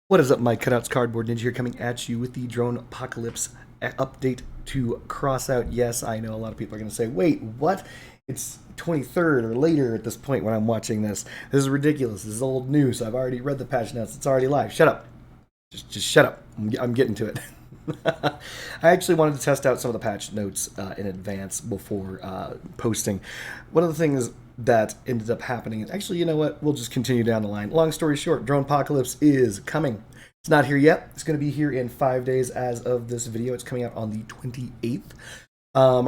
What is up, my cutouts cardboard ninja here, coming at you with the Dronepocalypse update to Crossout. Yes, I know a lot of people are going to say, wait, what? It's 23rd or later at this point when I'm watching this. This is ridiculous. This is old news. I've already read the patch notes. It's already live. Shut up. Just shut up. I'm getting to it. I actually wanted to test out some of the patch notes in advance before posting. One of the things that ended up happening, and actually, you know what? We'll just continue down the line. Long story short, Dronepocalypse is coming. It's not here yet. It's going to be here in 5 days as of this video. It's coming out on the 28th.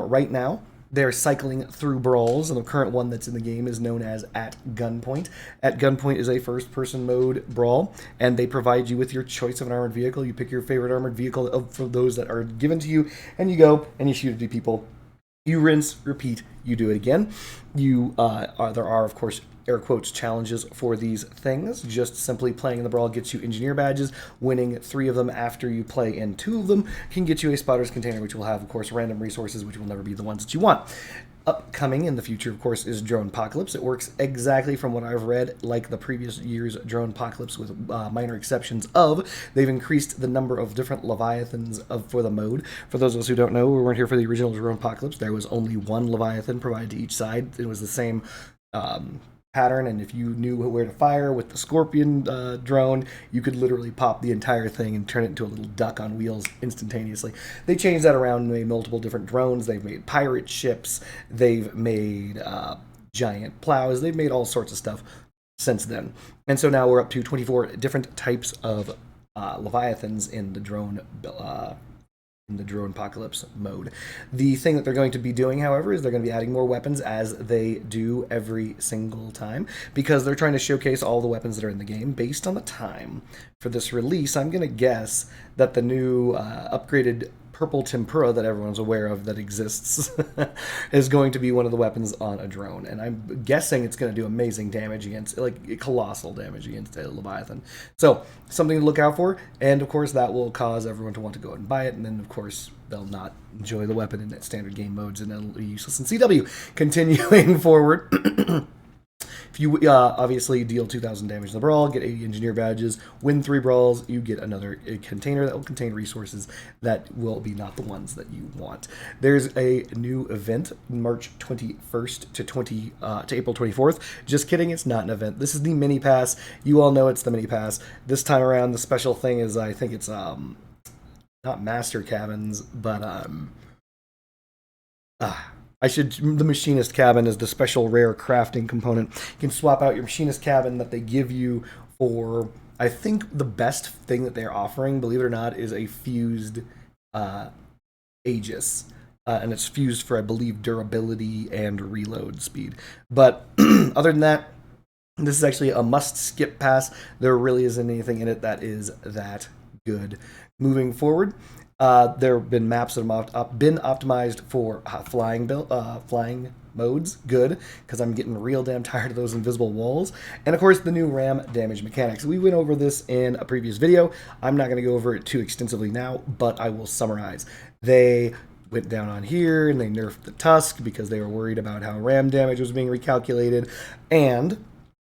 Right now, they're cycling through brawls, and the current one that's in the game is known as At Gunpoint. At Gunpoint is a first-person mode brawl, and they provide you with your choice of an armored vehicle. You pick your favorite armored vehicle for those that are given to you, and you go and you shoot at people. You rinse, repeat, you do it again. There are, of course, air quotes, challenges for these things. Just simply playing in the brawl gets you engineer badges. Winning 3 of them after you play in 2 of them can get you a spotter's container, which will have, of course, random resources, which will never be the ones that you want. Upcoming in the future, of course, is Dronepocalypse. It works exactly from what I've read like the previous year's Dronepocalypse, with minor exceptions of they've increased the number of different Leviathans for the mode. For those of us who don't know, we weren't here for the original Dronepocalypse. There was only one Leviathan provided to each side. It was the same pattern, and if you knew where to fire with the Scorpion drone, you could literally pop the entire thing and turn it into a little duck on wheels instantaneously. They changed that around and made multiple different drones. They've made pirate ships. They've made giant plows. They've made all sorts of stuff since then. And so now we're up to 24 different types of Leviathans in the Dronepocalypse mode. The thing that they're going to be doing, however, is they're going to be adding more weapons as they do every single time, because they're trying to showcase all the weapons that are in the game. Based on the time for this release, I'm going to guess that the new upgraded purple tempura that everyone's aware of that exists is going to be one of the weapons on a drone, and I'm guessing it's going to do amazing damage against, like, colossal damage against a Leviathan. So something to look out for, and of course that will cause everyone to want to go out and buy it, and then of course they'll not enjoy the weapon in its standard game modes, and it'll be useless in CW. Continuing forward. If you obviously deal 2,000 damage in the brawl, get 80 engineer badges, win 3 brawls, you get another container that will contain resources that will be not the ones that you want. There's a new event, March 21st to April 24th. Just kidding, it's not an event. This is the mini pass. You all know it's the mini pass. This time around, the special thing is, I think it's not master cabins, but the machinist cabin is the special rare crafting component. You can swap out your machinist cabin that they give you for, I think the best thing that they're offering, believe it or not, is a fused Aegis. And it's fused for, I believe, durability and reload speed. But other than that, this is actually a must-skip pass. There really isn't anything in it that is that good. Moving forward, there have been maps that have been optimized for flying modes. Good, because I'm getting real damn tired of those invisible walls. And of course, the new ram damage mechanics. We went over this in a previous video. I'm not going to go over it too extensively now, but I will summarize. They went down on here and they nerfed the Tusk because they were worried about how ram damage was being recalculated. And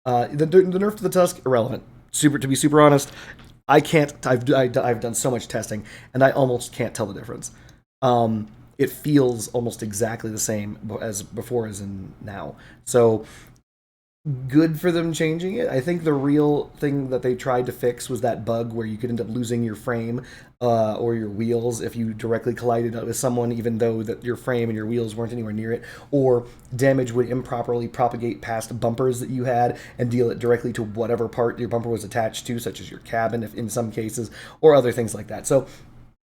the nerf to the Tusk, irrelevant. To be super honest, I can't. I've done so much testing, and I almost can't tell the difference. It feels almost exactly the same as before as in now. So good for them changing it. I think the real thing that they tried to fix was that bug where you could end up losing your frame or your wheels if you directly collided with someone, even though that your frame and your wheels weren't anywhere near it, or damage would improperly propagate past bumpers that you had and deal it directly to whatever part your bumper was attached to, such as your cabin, if in some cases, or other things like that. So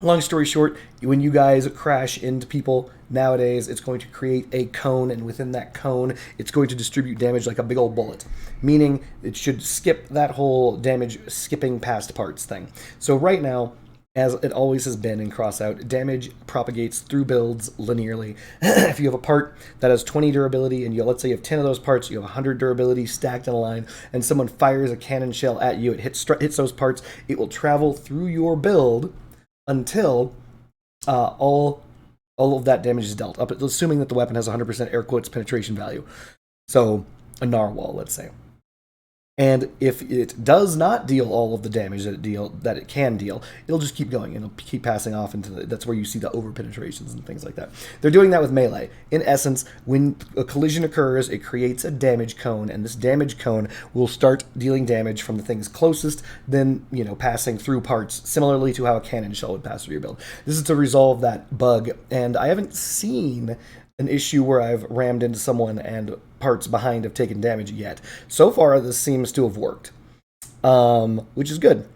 long story short, when you guys crash into people nowadays, it's going to create a cone, and within that cone, it's going to distribute damage like a big old bullet, meaning it should skip that whole damage skipping past parts thing. So right now, as it always has been in Crossout, damage propagates through builds linearly. If you have a part that has 20 durability, and let's say you have 10 of those parts, you have 100 durability stacked in a line, and someone fires a cannon shell at you, it hits those parts, it will travel through your build until all of that damage is dealt, assuming that the weapon has 100% air quotes penetration value. So a narwhal, let's say. And if it does not deal all of the damage that it can deal, it'll just keep going and it'll keep passing off into that's where you see the over penetrations and things like that. They're doing that with melee. In essence, when a collision occurs, it creates a damage cone, and this damage cone will start dealing damage from the things closest, then passing through parts, similarly to how a cannon shell would pass through your build. This is to resolve that bug, and I haven't seen an issue where I've rammed into someone and parts behind have taken damage yet. So far, this seems to have worked, which is good.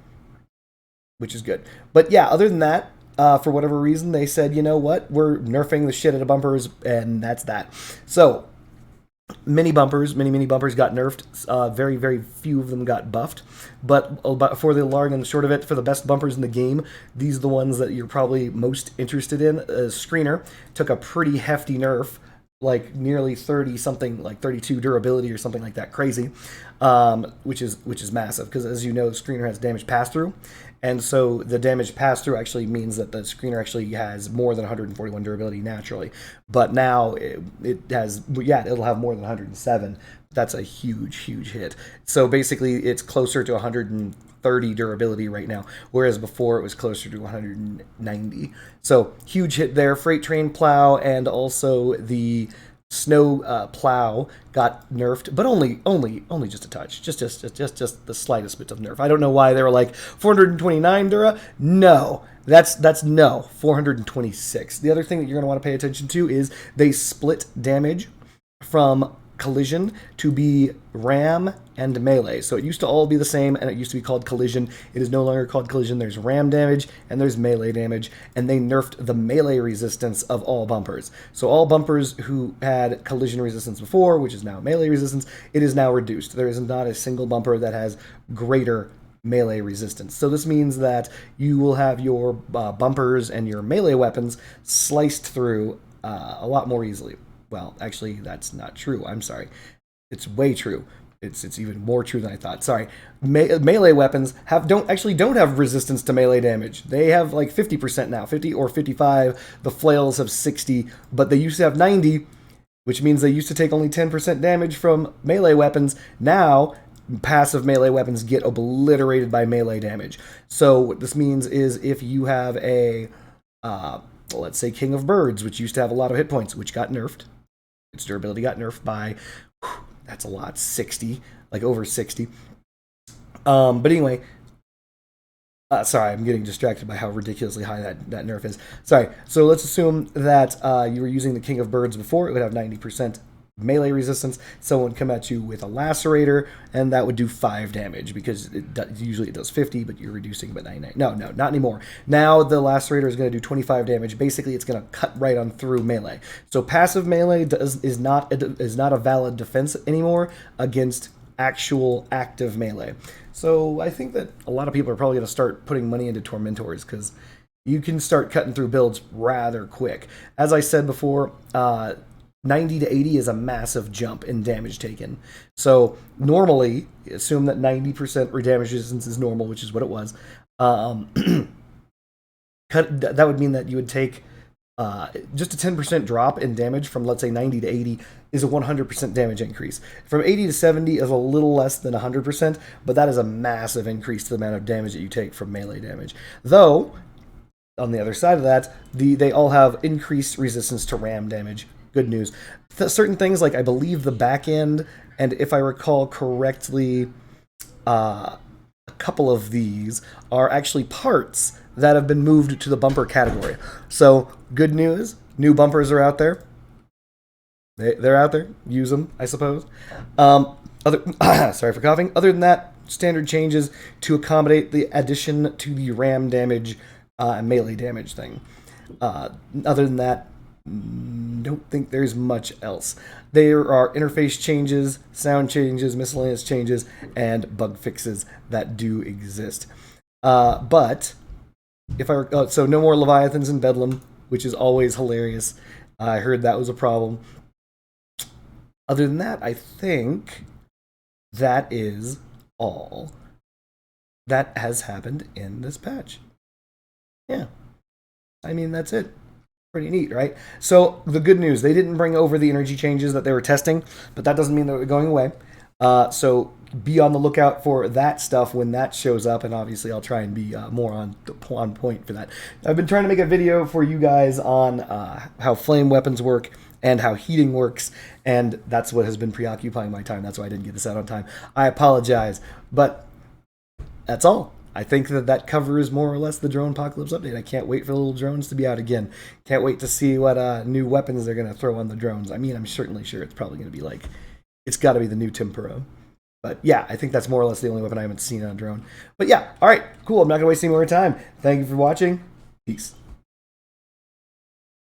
But yeah, other than that, for whatever reason, they said, you know what, we're nerfing the shit out of bumpers, and that's that. So, mini bumpers got nerfed. Very, very few of them got buffed. But for the long and the short of it, for the best bumpers in the game, these are the ones that you're probably most interested in. Screener took a pretty hefty nerf, like nearly 30 something, like 32 durability or something like that, crazy, which is massive because, as you know, the Screener has damage pass through. And so the damage pass-through actually means that the Screener actually has more than 141 durability naturally. But now it has, it'll have more than 107. That's a huge, huge hit. So basically it's closer to 130 durability right now, whereas before it was closer to 190. So huge hit there. Freight train plow and also the snow plow got nerfed, but only just a touch, just the slightest bit of nerf. I don't know why they were like 429 dura. No, that's no 426. The other thing that you're going to want to pay attention to is they split damage from collision to be ram and melee. So it used to all be the same, and it used to be called collision. It is no longer called collision. There's ram damage and there's melee damage, and they nerfed the melee resistance of all bumpers. So all bumpers who had collision resistance before, which is now melee resistance, it is now reduced. There is not a single bumper that has greater melee resistance. So this means that you will have your bumpers and your melee weapons sliced through a lot more easily. Well, actually, that's not true. I'm sorry. It's way true. It's even more true than I thought. Sorry. Melee weapons don't have resistance to melee damage. They have like 50% now, 50 or 55. The flails have 60, but they used to have 90, which means they used to take only 10% damage from melee weapons. Now, passive melee weapons get obliterated by melee damage. So what this means is if you have a, let's say King of Birds, which used to have a lot of hit points, which got nerfed. Its durability got nerfed by, that's a lot, 60, like over 60. But anyway, sorry, I'm getting distracted by how ridiculously high that nerf is. Sorry, so let's assume that you were using the King of Birds before. It would have 90% melee resistance. Someone come at you with a lacerator, and that would do 5 damage because usually it does 50, but you're reducing by 99. No, not anymore. Now the lacerator is going to do 25 damage. Basically, it's going to cut right on through melee. So passive melee is not a valid defense anymore against actual active melee. So I think that a lot of people are probably going to start putting money into Tormentors because you can start cutting through builds rather quick. As I said before, 90 to 80 is a massive jump in damage taken. So normally, assume that 90% damage resistance is normal, which is what it was. That would mean that you would take just a 10% drop in damage from, let's say, 90 to 80 is a 100% damage increase. From 80 to 70 is a little less than 100%, but that is a massive increase to the amount of damage that you take from melee damage. Though, on the other side of that, they all have increased resistance to ram damage. Good news. Certain things, like I believe the back end, and if I recall correctly, a couple of these are actually parts that have been moved to the bumper category. So, good news. New bumpers are out there. They're out there. Use them, I suppose. Sorry for coughing. Other than that, standard changes to accommodate the addition to the ram damage and melee damage thing. Other than that, don't think there's much else. There are interface changes, sound changes, miscellaneous changes, and bug fixes that do exist. But if I so no more Leviathans in Bedlam, which is always hilarious. I heard that was a problem. Other than that, I think that is all that has happened in this patch. Yeah. I mean, that's it. Pretty neat, right? So the good news, they didn't bring over the energy changes that they were testing, but that doesn't mean they're going away. So be on the lookout for that stuff when that shows up, and obviously I'll try and be more on point for that. I've been trying to make a video for you guys on how flame weapons work and how heating works, and that's what has been preoccupying my time. That's why I didn't get this out on time. I apologize, but that's all. I think that covers more or less the Dronepocalypse update. I can't wait for the little drones to be out again. Can't wait to see what new weapons they're going to throw on the drones. I mean, I'm certainly sure it's probably going to be like, it's got to be the new Tempura. But yeah, I think that's more or less the only weapon I haven't seen on a drone. But yeah, all right, cool. I'm not going to waste any more time. Thank you for watching. Peace.